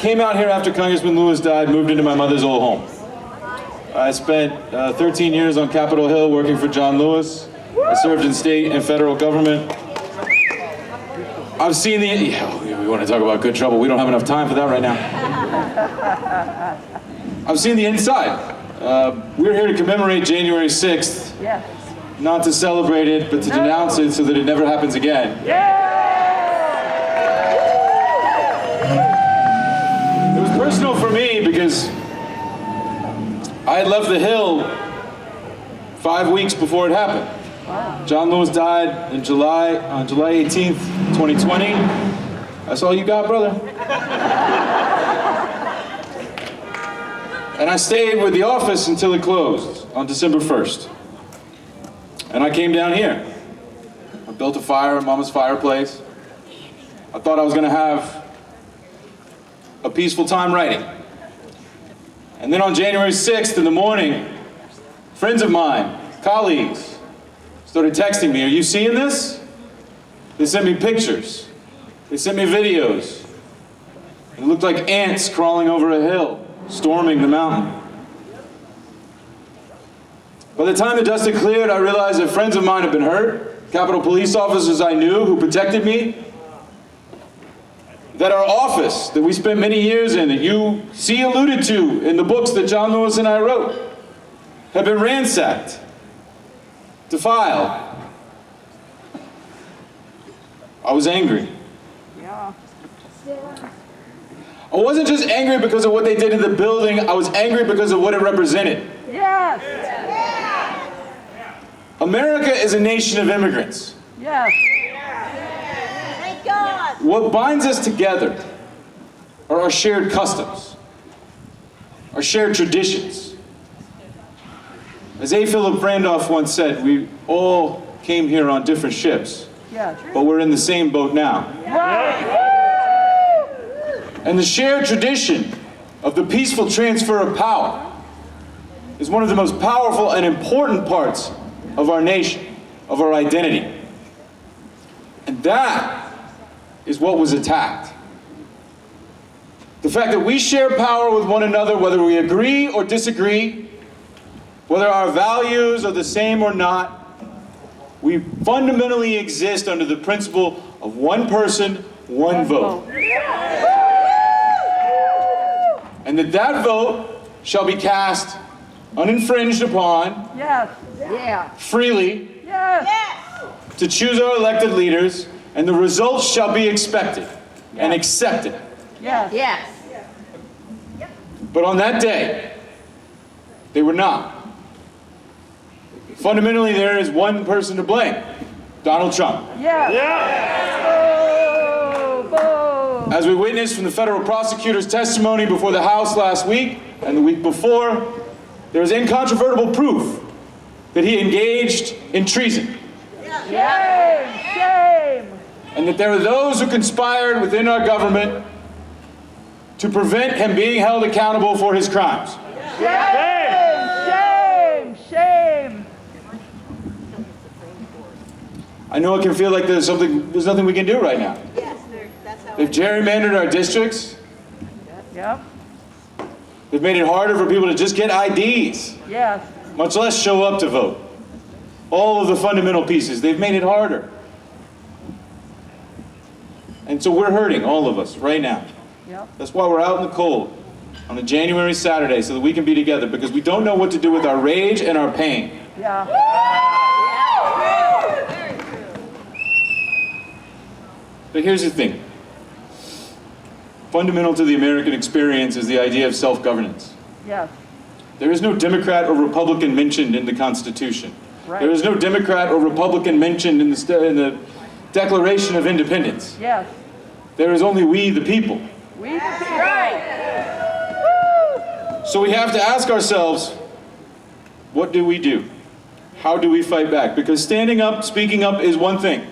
came out here after Congressman Lewis died, moved into my mother's old home. I spent 13 years on Capitol Hill working for John Lewis. I served in state and federal government. I've seen we want to talk about good trouble. We don't have enough time for that right now. I've seen the inside. We're here to commemorate January 6th. Yes. Not to celebrate it, but to denounce it so that it never happens again. It was personal for me because I had left the Hill 5 weeks before it happened. Wow. John Lewis died on July 18th, 2020. That's all you got, brother. And I stayed with the office until it closed on December 1st. And I came down here. I built a fire in Mama's fireplace. I thought I was gonna have a peaceful time writing. And then on January 6th in the morning, friends of mine, colleagues, started texting me, "Are you seeing this?" They sent me pictures. They sent me videos. It looked like ants crawling over a hill, storming the mountain. By the time the dust had cleared, I realized that friends of mine had been hurt, Capitol Police officers I knew who protected me, that our office that we spent many years in, that you see alluded to in the books that John Lewis and I wrote, had been ransacked, defiled. I was angry. Yeah. I wasn't just angry because of what they did in the building, I was angry because of what it represented. Yes. America is a nation of immigrants. Yes. Thank God. What binds us together are our shared customs, our shared traditions. As A. Philip Randolph once said, we all came here on different ships, Yes. but we're in the same boat now. Right. And the shared tradition of the peaceful transfer of power is one of the most powerful and important parts of our nation, of our identity. And that is what was attacked. The fact that we share power with one another, whether we agree or disagree, whether our values are the same or not, we fundamentally exist under the principle of one person, one vote. And that vote shall be cast uninfringed upon, Yes. Yeah. freely, Yes. to choose our elected leaders, and the results shall be expected and accepted. Yes. Yes. But on that day, they were not. Fundamentally, there is one person to blame, Donald Trump. Yes. Boo. As we witnessed from the federal prosecutor's testimony before the House last week and the week before, there is incontrovertible proof that he engaged in treason. Shame. Shame. And that there are those who conspired within our government to prevent him being held accountable for his crimes. Shame. Shame. Shame. I know it can feel like there's nothing we can do right now. Yes, that's how They've gerrymandered our districts. Yep. They've made it harder for people to just get IDs, Yes. much less show up to vote. All of the fundamental pieces, they've made it harder. And so we're hurting, all of us, right now. Yep. That's why we're out in the cold on a January Saturday, so that we can be together, because we don't know what to do with our rage and our pain. Yeah. But here's the thing. Fundamental to the American experience is the idea of self-governance. Yes. There is no Democrat or Republican mentioned in the Constitution. Right. There is no Democrat or Republican mentioned in the Declaration of Independence. Yes. There is only we, the people. We the people. right. So we have to ask ourselves, what do we do? How do we fight back? Because standing up, speaking up is one thing.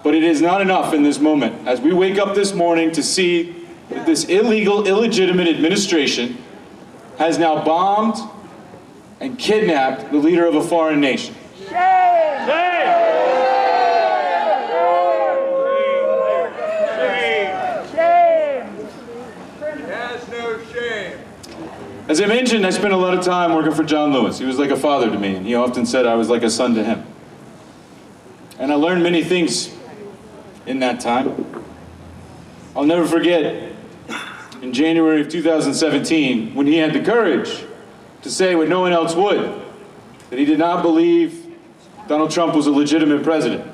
But it is not enough in this moment. As we wake up this morning to see that this illegal, illegitimate administration has now bombed and kidnapped the leader of a foreign nation. Shame. Shame. As I mentioned, I spent a lot of time working for John Lewis. He was like a father to me, and he often said I was like a son to him. And I learned many things in that time. I'll never forget in January of 2017 when he had the courage to say what no one else would, that he did not believe Donald Trump was a legitimate president.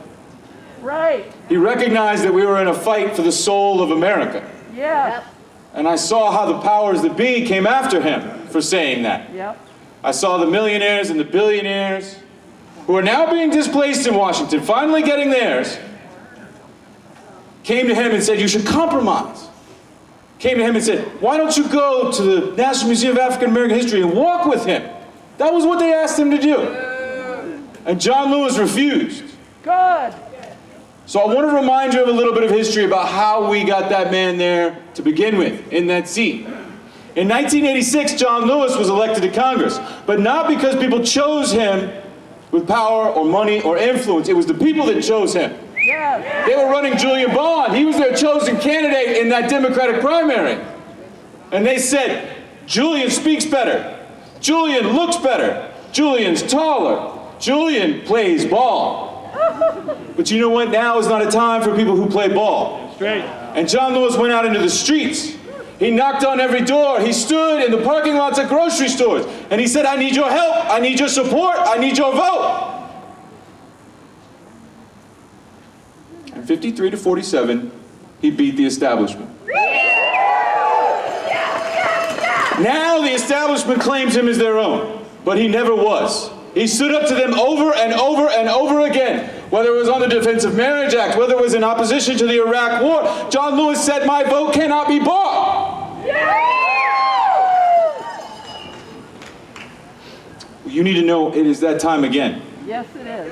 Right. He recognized that we were in a fight for the soul of America. Yeah. And I saw how the powers that be came after him for saying that. Yep. I saw the millionaires and the billionaires who are now being displaced in Washington, finally getting theirs, came to him and said, you should compromise. Came to him and said, why don't you go to the National Museum of African American History and walk with him? That was what they asked him to do. And John Lewis refused. Good. So I want to remind you of a little bit of history about how we got that man there to begin with, in that seat. In 1986, John Lewis was elected to Congress, but not because people chose him with power or money or influence. It was the people that chose him. Yes. They were running Julian Bond. He was their chosen candidate in that Democratic primary. And they said, Julian speaks better. Julian looks better. Julian's taller. Julian plays ball. But you know what? Now is not a time for people who play ball. Straight. And John Lewis went out into the streets. He knocked on every door. He stood in the parking lots at grocery stores. And he said, I need your help. I need your support. I need your vote. And 53 to 47, he beat the establishment. Now the establishment claims him as their own, but he never was. He stood up to them over and over and over again, whether it was on the Defense of Marriage Act, whether it was in opposition to the Iraq War. John Lewis said, my vote cannot be bought. You need to know it is that time again. Yes, it is.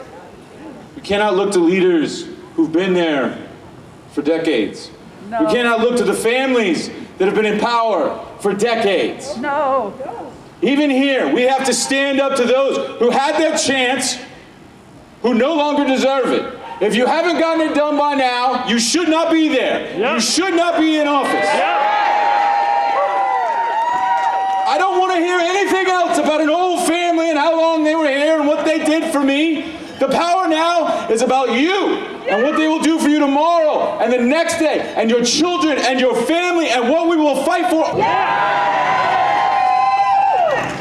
We cannot look to leaders who've been there for decades. No. We cannot look to the families that have been in power for decades. No. Even here, we have to stand up to those who had their chance, who no longer deserve it. If you haven't gotten it done by now, you should not be there. Yep. You should not be in office. I don't want to hear anything else about an old family and how long they were here and what they did for me. The power now is about you and what they will do for you tomorrow and the next day and your children and your family and what we will fight for.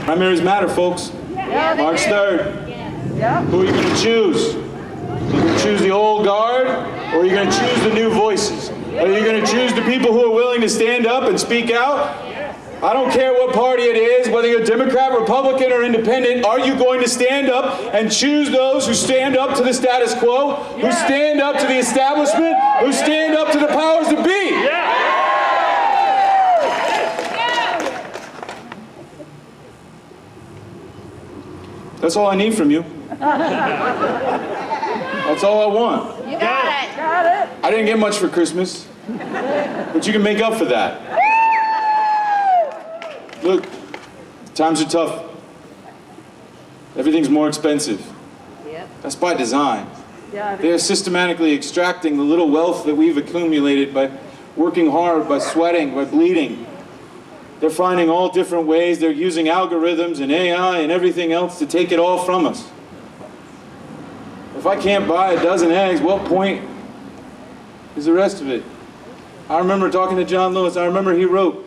Primaries matter, folks. March 3rd. Yeah. Who are you going to choose? Are you going to choose the old guard, or are you going to choose the new voices? Are you going to choose the people who are willing to stand up and speak out? I don't care what party it is, whether you're Democrat, Republican, or Independent, are you going to stand up and choose those who stand up to the status quo, who stand up to the establishment, who stand up to the powers that be? That's all I need from you. That's all I want. You got it. Got it. I didn't get much for Christmas, but you can make up for that. Look, times are tough. Everything's more expensive. Yep. That's by design. Yeah. They are systematically extracting the little wealth that we've accumulated by working hard, by sweating, by bleeding. They're finding all different ways. They're using algorithms and AI and everything else to take it all from us. If I can't buy a dozen eggs, what point is the rest of it? I remember talking to John Lewis. I remember he wrote,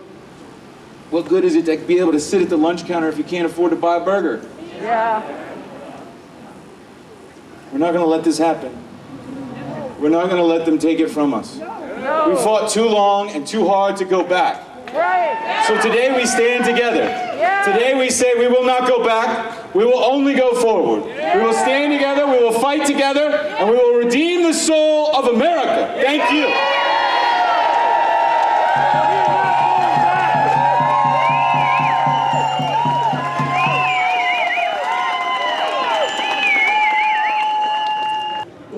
what good is it to be able to sit at the lunch counter if you can't afford to buy a burger? Yeah. We're not going to let this happen. We're not going to let them take it from us. No. We fought too long and too hard to go back. Right. So today we stand together. Yeah. Today we say we will not go back. We will only go forward. We will stand together. We will fight together. And we will redeem the soul of America. Thank you.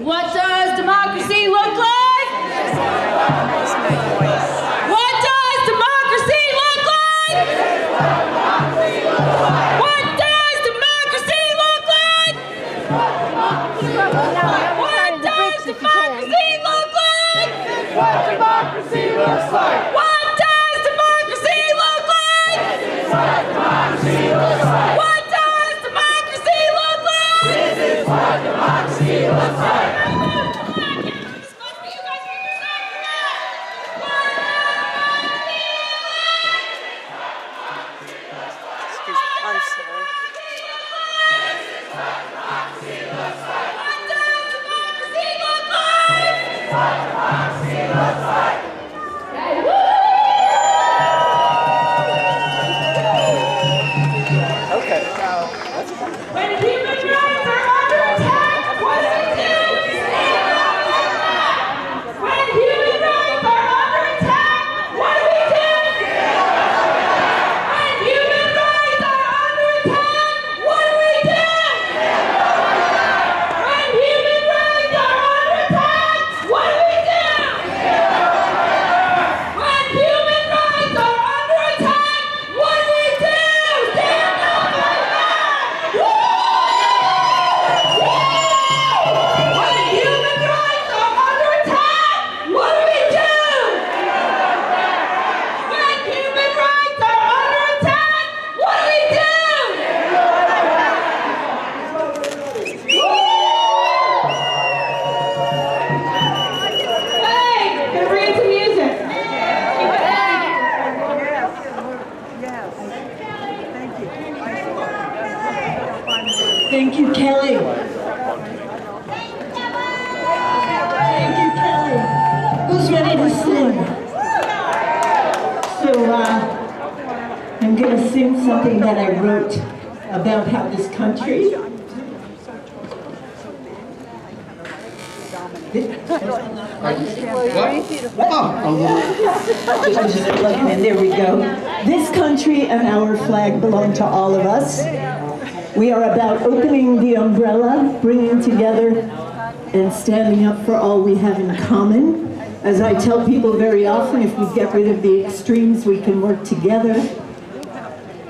What does democracy look like? What does democracy look like? What does democracy look like? What does democracy look like? What democracy looks like. What does democracy look like? I'm sorry. When human rights are under attack, what do we do? When human rights are under attack, what do we do? When human rights are under attack, what do we do? When human rights are under attack, what do we do? When human rights are under attack, what do we do? Stand up like that! When human rights are under attack, what do we do? When human rights are under attack, what do we do? Hey, gonna bring in some music. Thank you, Kelly. Thank you, Kelly. Who's ready to sing? So, I'm going to sing something that I wrote about how this country. And there we go. This country and our flag belong to all of us. We are about opening the umbrella, bringing together, and standing up for all we have in common. As I tell people very often, if we get rid of the extremes, we can work together.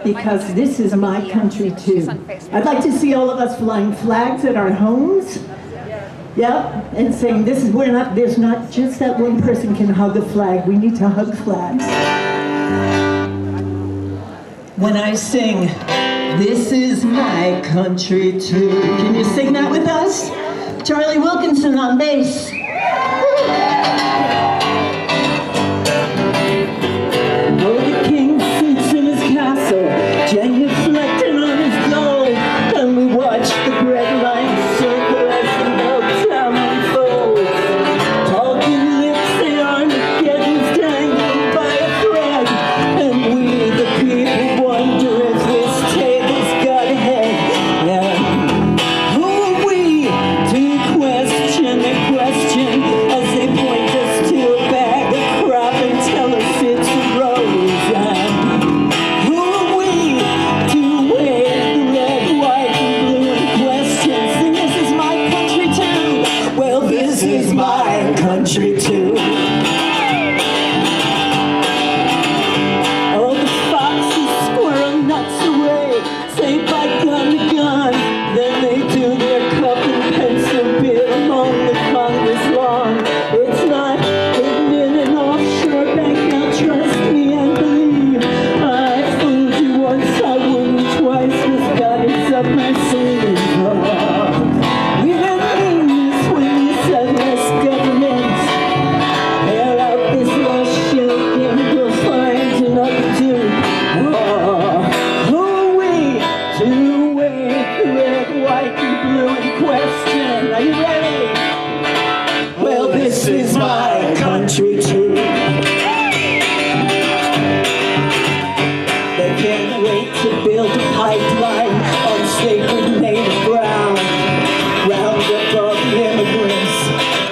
Because this is my country too. I'd like to see all of us flying flags at our homes. Yep, and saying this is, there's not just that one person can hug a flag. We need to hug flags. When I sing, this is my country too. Can you sing that with us? Charlie Wilkinson on bass. Oh, the king sits in his castle, genuflecting on his gold, and we watch the bread lines circle as the meltdown unfolds. Talking lips, they aren't getting tangled by a thread, and we, the people, wonder if this table's got a head. Yeah. Who are we to question the question as they point us to a bag of crap and tell us it's a rose? And who are we to wave the red, white, and blue and question? Sing, this is my country too. Well, this is my country too. Oh, the foxes squirrel nuts away, say by gun to gun. Then they do their cup and pencil bit among the Congress lawn. It's not hidden in an offshore bank, now trust me and believe. I fooled you once, I wouldn't twice, this God is up my sleeve. Oh, we didn't mean this when you said less government. Tear out this last shake and we'll find another dude. Oh, who are we to wave the red, white, and blue and question? Are you ready? Well, this is my country too. They can't wait to build a pipeline on sacred native ground. Round up all the immigrants,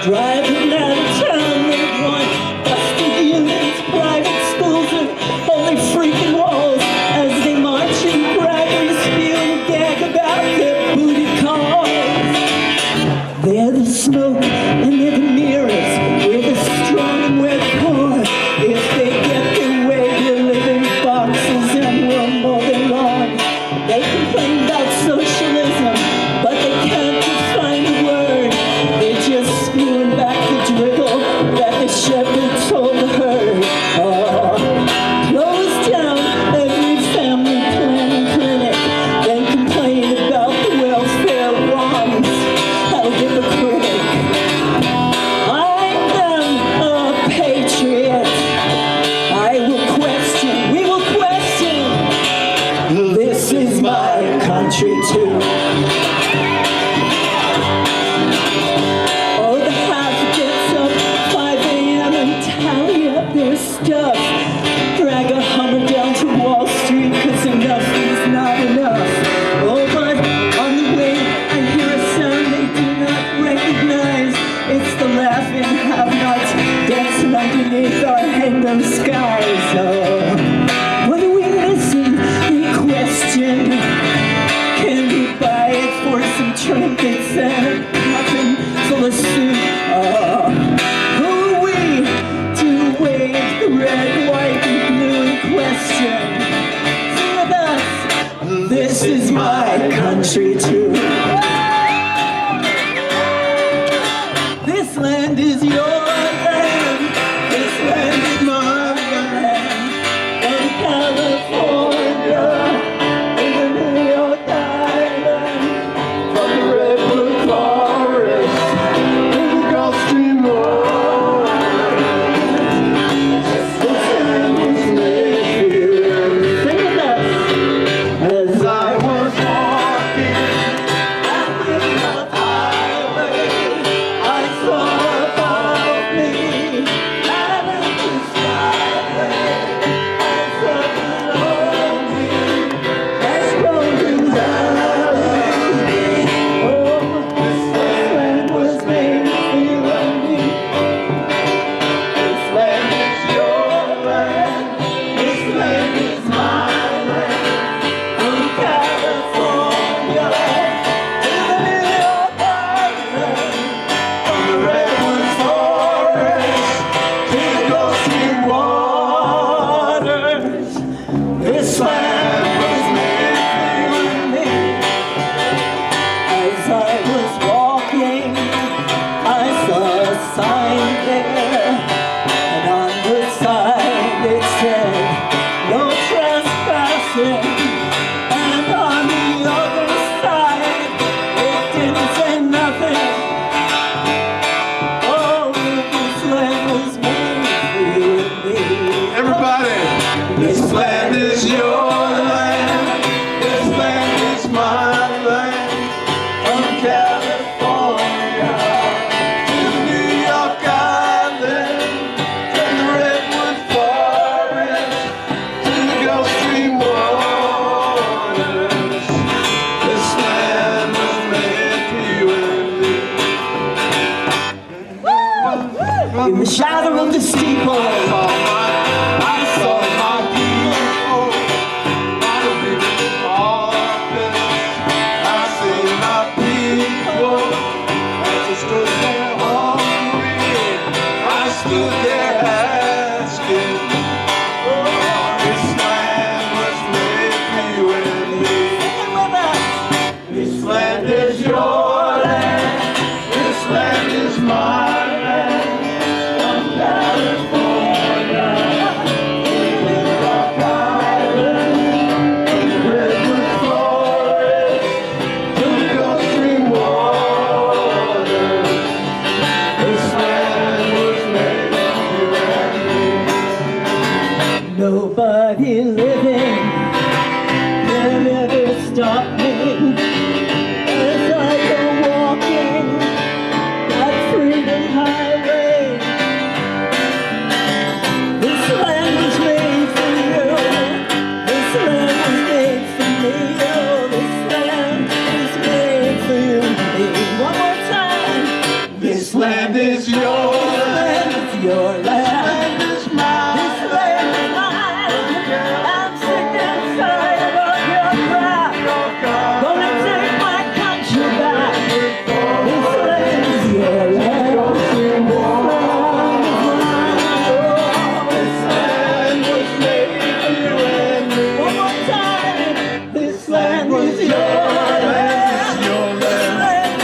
driving out of town. They want busted units, private schools, and holy freaking walls as they march and brag and spew and gag about their booty calls. They're the smoke and they're the mirrors. We're the strong and we're the poor. If they get their way, we'll live in boxes and we'll mow their lawn. They complain about socialism, but they can't define the word. They're just spewing back the drivel that the shepherd told the herd. Oh, close down every family planning clinic, then complain about the welfare wrongs. think it said nothing, so let's see. Who are we to wave the red, white, and blue in question? Sing with us. This is my country too. This land is your land. This land is my land. From California to the New York Island, from the redwood forest to the Gulf Stream waters. This land was made here. Sing with us. As I was walking down this rough highway, I saw above me island to skyway. I saw below me as golden valley. Oh, this land was made for you and me. This land is your land. This land is my land. From California to the New York Island, from the redwood forest to the Gulf Stream waters. This land was made for you and me. As I was walking, I saw a sign there, and on the sign it said, "No trespassing." And on the other side, it didn't say nothing. Oh, this land was made for you and me. Everybody, this land is your land. This land is my land. From California to New York Island, from the redwood forest to the Gulf Stream waters. This land was made for you and me. In the shadow of the steeple, I saw my people, my people office. I see my people as I stood there hungry. I stood there asking, oh, this land was made for you and me. sing with us. This land is your land. This land is my land. From California to New York Island, from the redwood forest to the Gulf Stream waters. This land was made for you and me. Nobody living can ever stop me as I go walking that freedom highway. This land was made for you. This land was made for me. Oh, this land was made for you and me. One more time. This land is your This land. land is your land. Land is mine. This land is mine. I'm sick and tired of your crap. Gonna take my country back. This land is your land. This land was made for you and me. One more time. This land is your land. Your land.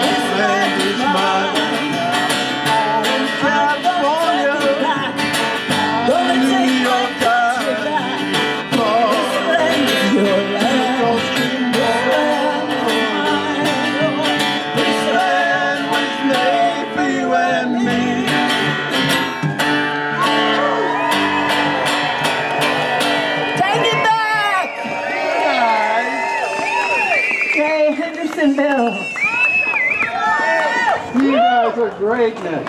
This land is mine. California, Gonna take my country back. This land is your land. Gulf Stream This land land was made for you and me. Take it back! Hey, Hendersonville. You guys are greatness.